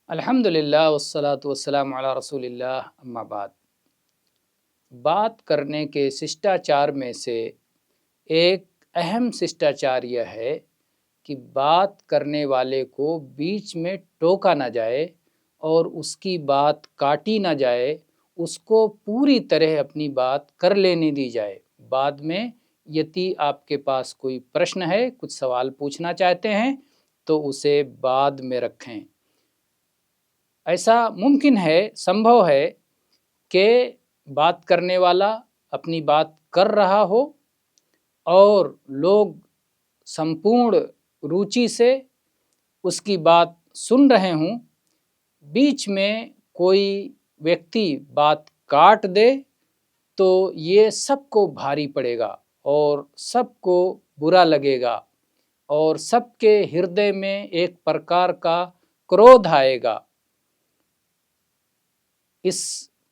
الحمدللہ والصلاة والسلام علی رسول اللہ اما بعد۔ بات کرنے کے ششٹاچار میں سے ایک اہم ششٹاچار یہ ہے کہ بات کرنے والے کو بیچ میں ٹوکا نہ جائے اور اس کی بات کاٹی نہ جائے، اس کو پوری طرح اپنی بات کر لینے دی جائے۔ بعد میں یتی آپ کے پاس کوئی پرشن ہے، کچھ سوال پوچھنا چاہتے ہیں تو اسے بعد میں رکھیں۔ ایسا ممکن ہے، سمبھو ہے کہ بات کرنے والا اپنی بات کر رہا ہو اور لوگ سمپورن روچی سے اس کی بات سن رہے ہوں، بیچ میں کوئی ویکتی بات کاٹ دے تو یہ سب کو بھاری پڑے گا اور سب کو برا لگے گا اور سب کے ہردے میں ایک پرکار کا کرودھ آئے گا۔ اس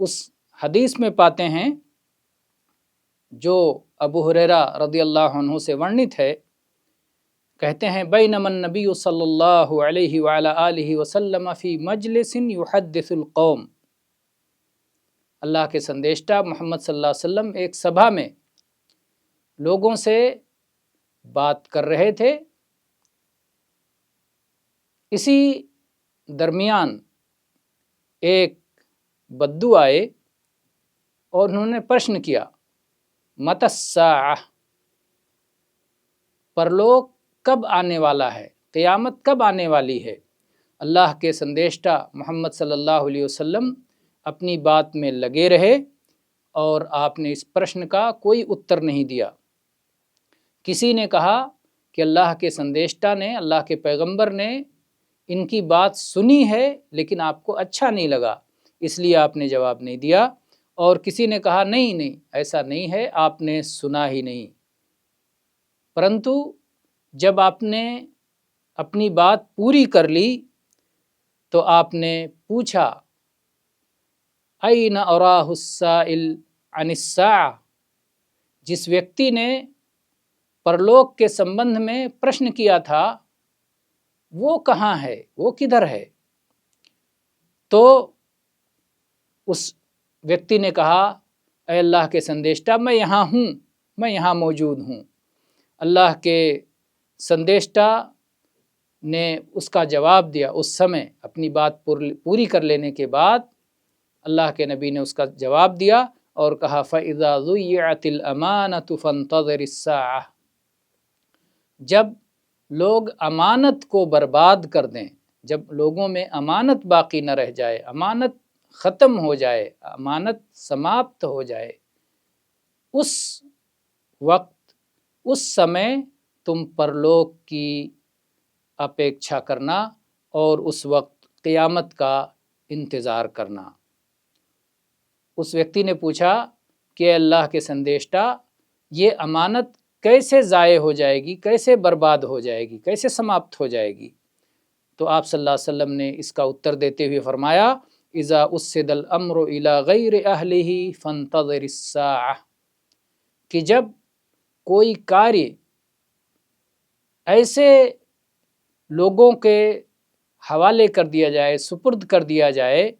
اس حدیث میں پاتے ہیں جو ابو ہریرہ رضی اللہ عنہ سے ورنت ہے۔ کہتے ہیں بینما النبی صلی اللہ علیہ وعلی آلہ وسلم فی مجلس یحدث القوم، اللہ کے سندیشتہ محمد صلی اللہ علیہ وسلم ایک سبھا میں لوگوں سے بات کر رہے تھے۔ اسی درمیان ایک بدو آئے اور انہوں نے پرشن کیا، متی الساعہ، پرلوک کب آنے والا ہے، قیامت کب آنے والی ہے۔ اللہ کے سندیشتہ محمد صلی اللہ علیہ وسلم اپنی بات میں لگے رہے اور آپ نے اس پرشن کا کوئی اتر نہیں دیا۔ کسی نے کہا کہ اللہ کے سندیشتہ نے، اللہ کے پیغمبر نے ان کی بات سنی ہے لیکن آپ کو اچھا نہیں لگا، اس لیے آپ نے جواب نہیں دیا۔ اور کسی نے کہا نہیں ایسا نہیں ہے، آپ نے سنا ہی نہیں، پرنتو جب آپ نے اپنی بات پوری کر لی تو آپ نے پوچھا این اراہ السائل عن الساعہ، جس ویکتی نے پرلوک کے سمبندھ میں پرشن کیا تھا وہ کہاں ہے، وہ کدھر ہے؟ تو اس ویکتی نے کہا اے اللہ کے سندیشتہ، میں یہاں ہوں، میں یہاں موجود ہوں۔ اللہ کے سندیشتہ نے اس کا جواب دیا، اس سمے اپنی بات پوری کر لینے کے بعد اللہ کے نبی نے اس کا جواب دیا اور کہا فَإِذَا ضُيِّعَتِ الْأَمَانَةُ فَانْتَظِرِ السَّاعَةَ، جب لوگ امانت کو برباد کر دیں، جب لوگوں میں امانت باقی نہ رہ جائے، امانت ختم ہو جائے، امانت سماپت ہو جائے، اس وقت، اس سمے تم پرلوک کی اپیکشا کرنا اور اس وقت قیامت کا انتظار کرنا۔ اس ویکتی نے پوچھا کہ اللہ کے سندیشتہ، یہ امانت کیسے ضائع ہو جائے گی، کیسے برباد ہو جائے گی، کیسے سماپت ہو جائے گی؟ تو آپ صلی اللہ علیہ وسلم نے اس کا اتر دیتے ہوئے فرمایا اذا اسد الامر الى غیر اہلہ فانتظر الساعہ، کہ جب کوئی کاریہ ایسے لوگوں کے حوالے کر دیا جائے، سپرد کر دیا جائے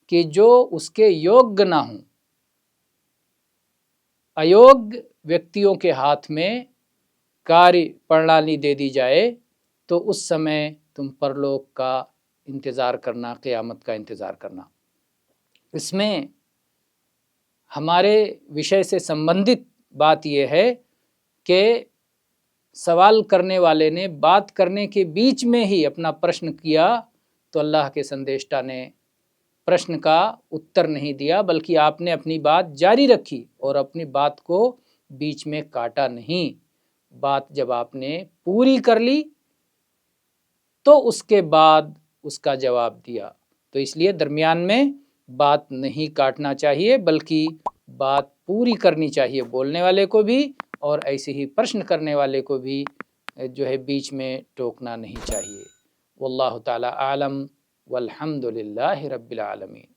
کہ جو اس کے یوگ نہ ہوں، ایوگ ویکتیوں کے ہاتھ میں کاریہ پرنالی دے دی جائے تو اس سمے تم پرلوک کا انتظار کرنا، قیامت کا انتظار کرنا۔ اس میں ہمارے وشے سے سمبندھت بات یہ ہے کہ سوال کرنے والے نے بات کرنے کے بیچ میں ہی اپنا پرشن کیا تو اللہ کے سندیشتہ نے پرشن کا اتر نہیں دیا، بلکہ آپ نے اپنی بات جاری رکھی اور اپنی بات کو بیچ میں کاٹا نہیں۔ بات جب آپ نے پوری کر لی تو اس کے بعد اس کا جواب دیا۔ تو اس لیے درمیان میں بات نہیں کاٹنا چاہیے، بلکہ بات پوری کرنی چاہیے، بولنے والے کو بھی اور ایسے ہی پرشن کرنے والے کو بھی جو ہے بیچ میں ٹوکنا نہیں چاہیے۔ واللہ تعالی اعلم والحمد للہ رب العالمین۔